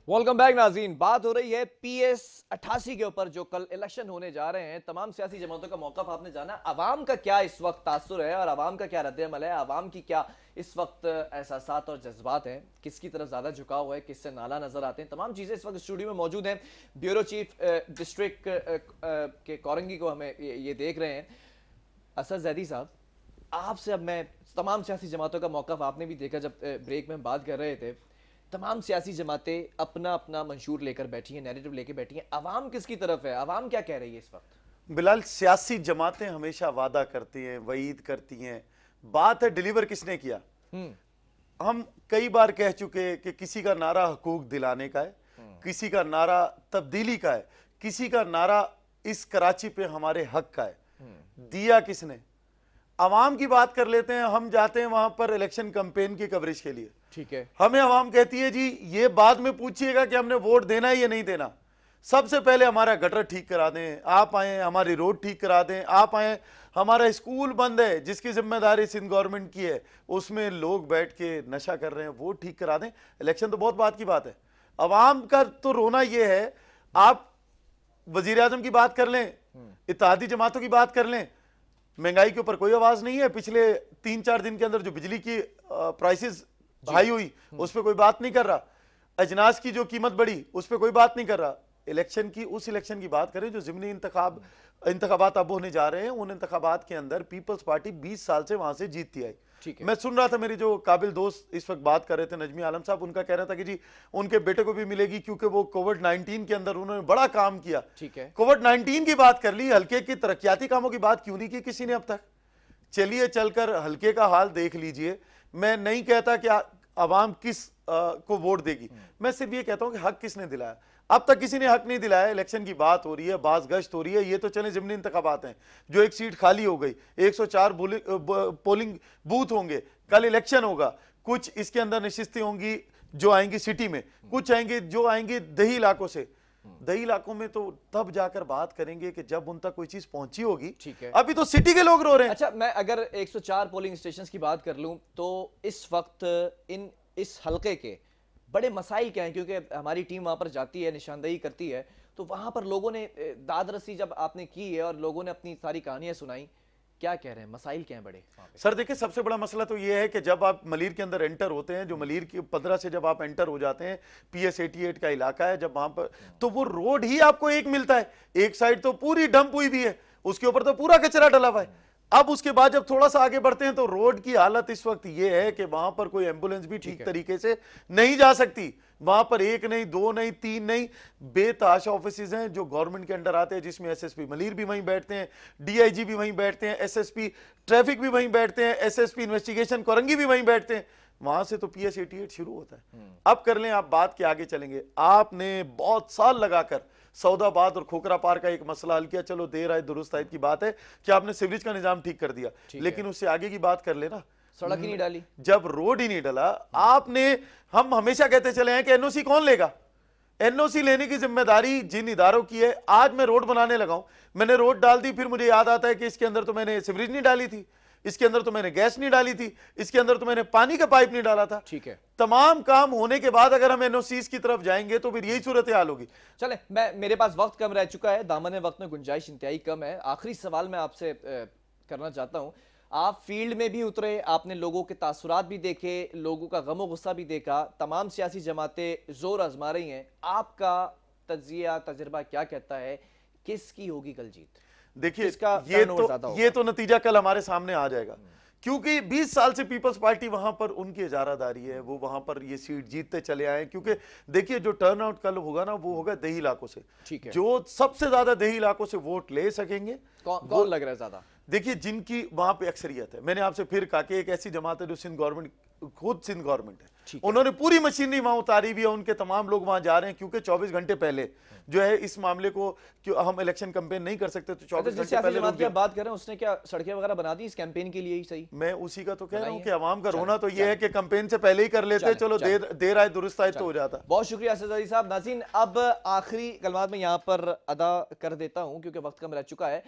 Welcome back नाज़रीन। बात हो रही है PS 88 के ऊपर जो कल इलेक्शन होने जा रहे हैं। तमाम सियासी जमातों का मौक़िफ़ आपने जाना, अवाम का क्या इस वक्त तासुर है और अवाम का क्या रद्द-ए-अमल है, अवाम की क्या इस वक्त एहसासात और जज्बात हैं, किसकी तरफ ज़्यादा झुकाव है, किससे नाला नज़र आते हैं, तमाम चीज़ें इस वक्त स्टूडियो में मौजूद हैं। ब्यूरो चीफ डिस्ट्रिक्ट के कोरंगी को हमें ये देख रहे हैं। असद जैदी साहब, आपसे अब मैं तमाम सियासी जमातों का मौक़िफ़ आपने भी देखा जब ब्रेक में बात कर रहे थे। तमाम सियासी जमातें अपना अपना मंशूर लेकर बैठी हैं, नैरेटिव लेकर बैठी हैं। अवाम किसकी तरफ है? अवाम क्या कह रही है इस वक्त? बिलाल, सियासी जमातें हमेशा वादा करती हैं, वईद करती हैं। बात है डिलीवर किसने किया। हम कई बार कह चुके कि किसी का नारा हकूक दिलाने का है, किसी का नारा तब्दीली का है, किसी का नारा इस कराची पे हमारे हक का है। दिया किसने? अवाम की बात कर लेते हैं। हम जाते हैं वहां पर इलेक्शन कैंपेन की कवरेज के लिए, ठीक है। हमें अवाम कहती है जी ये बाद में पूछिएगा कि हमने वोट देना है या नहीं देना, सबसे पहले हमारा गटर ठीक करा दें, आप आए हमारी रोड ठीक करा दें, आप आए हमारा स्कूल बंद है जिसकी जिम्मेदारी सिंध गवर्नमेंट की है, उसमें लोग बैठ के नशा कर रहे हैं, वो ठीक करा दें। इलेक्शन तो बहुत बात की बात है। अवाम का तो रोना ये है, आप वजीर आजम की बात कर लें, इत्तेहादी जमातों की बात कर लें, महंगाई के ऊपर कोई आवाज नहीं है। पिछले 3-4 दिन के अंदर जो बिजली की प्राइसेस हाई हुई उस पर कोई बात नहीं कर रहा। अजनास की जो कीमत बढ़ी उस पर कोई बात नहीं कर रहा। इलेक्शन की, उस इलेक्शन की बात करें जो ज़िमनी इंतखाबात अब होने जा रहे हैं। उन इंतखाबात के अंदर पीपल्स पार्टी 20 साल से वहां से जीतती आई। मैं सुन रहा था, मेरी जो काबिल दोस्त इस वक्त बात कर रहे थे नजमी आलम साहब, उनका कह रहा था कि जी उनके बेटे को भी मिलेगी क्योंकि वो कोविड-19 के अंदर उन्होंने बड़ा काम किया। ठीक है। कोविड-19 की बात कर ली, हल्के की तरक्याती कामों की बात क्यों नहीं की किसी ने अब तक? चलिए चलकर हल्के का हाल देख लीजिए। मैं नहीं कहता कि अवाम किस को वोट देगी, मैं सिर्फ ये कहता हूं कि हक किसने दिलाया। अब तक किसी ने हक नहीं दिलाया। इलेक्शन की बात हो रही है, बाज गश्त हो रही है, ये तो चले ज़िमनी इंतखाबात हैं जो एक सीट खाली हो गई, 104 पोलिंग बूथ होंगे, कल इलेक्शन होगा। कुछ इसके अंदर नशिस्तें होंगी जो आएंगी सिटी में, कुछ आएंगे जो आएंगे दही इलाकों से। दही इलाकों में तो तब जाकर बात करेंगे कि जब उन तक कोई चीज पहुंची होगी। ठीक है। अभी तो सिटी के लोग रो रहे हैं। अच्छा, मैं अगर 104 पोलिंग स्टेशन की बात कर लूं तो इस वक्त इस हलके के बड़े मसाइल क्या हैं? क्योंकि हमारी टीम वहां पर जाती है, निशानदेही करती है, तो वहां पर लोगों ने दाद रसी जब आपने की है और लोगों ने अपनी सारी कहानियां सुनाई, क्या कह रहे हैं, मसाइल क्या हैं बड़े? सर देखिए, सबसे बड़ा मसला तो ये है कि जब आप मलीर के अंदर एंटर होते हैं, जो मलीर की 15 से जब आप एंटर हो जाते हैं, PS 88 का इलाका है, जब वहां पर तो वो रोड ही आपको एक मिलता है। एक साइड तो पूरी डंप हुई भी है, उसके ऊपर तो पूरा कचरा डला हुआ है। अब उसके बाद जब थोड़ा सा आगे बढ़ते हैं तो रोड की हालत इस वक्त ये है कि वहां पर कोई एम्बुलेंस भी ठीक तरीके से नहीं जा सकती। वहां पर एक नहीं, दो नहीं, तीन नहीं, बेताश ऑफिसेज हैं जो गवर्नमेंट के अंडर आते हैं, जिसमें SSP मलीर भी वहीं बैठते हैं, DIG भी वहीं बैठते हैं, SSP ट्रैफिक भी वहीं बैठते हैं, SSP इन्वेस्टिगेशन कोरंगी भी वहीं बैठते हैं। वहां से तो PS 88 शुरू होता है। अब कर लें आप बात के आगे चलेंगे। आपने बहुत साल लगाकर सौदाबाद और खोखरा पार का एक मसला हल किया, चलो देर आए दुरुस्त आए की बात है कि आपने सीवरेज का निजाम ठीक कर दिया, लेकिन उससे आगे की बात कर लेना, सड़क ही नहीं डाली, जब रोड ही नहीं डला आपने। हम हमेशा कहते चले हैं कि NOC कौन लेगा? NOC लेने की जिम्मेदारी जिन इदारों की है। आज मैं रोड बनाने लगा हूं, मैंने रोड डाल दी, फिर मुझे याद आता है कि इसके अंदर तो मैंने सीवरेज नहीं डाली थी, इसके अंदर तो मैंने गैस नहीं डाली थी, इसके अंदर तो मैंने पानी का पाइप नहीं डाला था। ठीक है। तमाम काम होने के बाद अगर हम NOCs की तरफ जाएंगे तो फिर यही सूरत हाल होगी। चले, मेरे पास वक्त कम रह चुका है, दामन वक्त में गुंजाइश इंतहाई कम है। आखिरी सवाल मैं आपसे करना चाहता हूं। आप फील्ड में भी उतरे, आपने लोगों के तासुरात भी देखे, लोगों का गम और गुस्सा भी देखा, तमाम सियासी जमातें जोर आजमा रही हैं। आपका तज्जिया, तजर्बा क्या कहता है, किसकी होगी कल जीत? देखिए, ये तो नतीजा कल हमारे सामने आ जाएगा, क्योंकि 20 साल से पीपल्स पार्टी वहां पर उनकी इजारादारी है, वो वहां पर ये सीट जीतते चले आए। क्योंकि देखिए, जो टर्नआउट कल होगा ना, वो होगा दही इलाकों से। ठीक है। जो सबसे ज्यादा दही इलाकों से वोट ले सकेंगे, कौन लग रहा है ज्यादा? देखिए, जिनकी वहां पे अक्सरियत है, मैंने आपसे फिर कहा कि एक ऐसी जमात है जो सिंध गवर्नमेंट, खुद सिंध गवर्नमेंट है, उन्होंने पूरी मशीनरी वहां उतारी भी है, उनके तमाम लोग वहां जा रहे हैं। क्योंकि 24 घंटे पहले जो है इस मामले को, क्यों हम इलेक्शन कैंपेन नहीं कर सकते, तो 24 घंटे पहले बात कर रहे हैं, उसने क्या सड़कें वगैरह बना दी इस कैंपेन के लिए ही? सही, मैं उसी का तो कह रहा हूं कि अवाम का रोना तो ये है कि कैंपेन से पहले ही कर लेते, चलो देर आए दुरुस्त आए तो हो जाता। बहुत शुक्रिया असद अली साहब। नाज़रीन, अब आखिरी कलमात में यहां पर अदा कर देता हूं क्योंकि वक्त कम रह चुका है।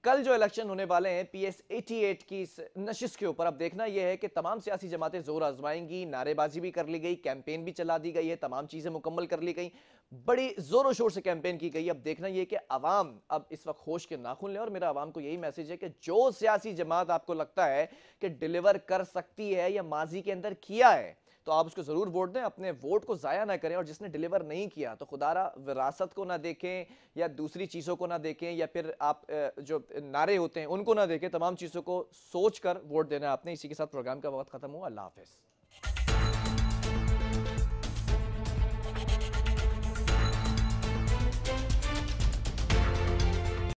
कल जो इलेक्शन होने वाले हैं PS 88 की इस नशिश के ऊपर, अब देखना यह है कि तमाम सियासी जमातें जोर आजमाएंगी, नारेबाजी भी कर ली गई, कैंपेन भी चला दी गई है, तमाम चीजें मुकम्मल कर ली गई, बड़ी जोरों शोर से कैंपेन की गई। अब देखना यह कि अवाम अब इस वक्त होश के नाखून ले, और मेरा अवाम को यही मैसेज है कि जो सियासी जमात आपको लगता है कि डिलीवर कर सकती है या माजी के अंदर किया है, तो आप उसको जरूर वोट दें, अपने वोट को जाया ना करें। और जिसने डिलीवर नहीं किया तो खुदारा विरासत को ना देखें या दूसरी चीजों को ना देखें, या फिर आप जो नारे होते हैं उनको ना देखें, तमाम चीजों को सोच कर वोट देना है आपने। इसी के साथ प्रोग्राम का वक्त खत्म हुआ। अल्लाह हाफिज।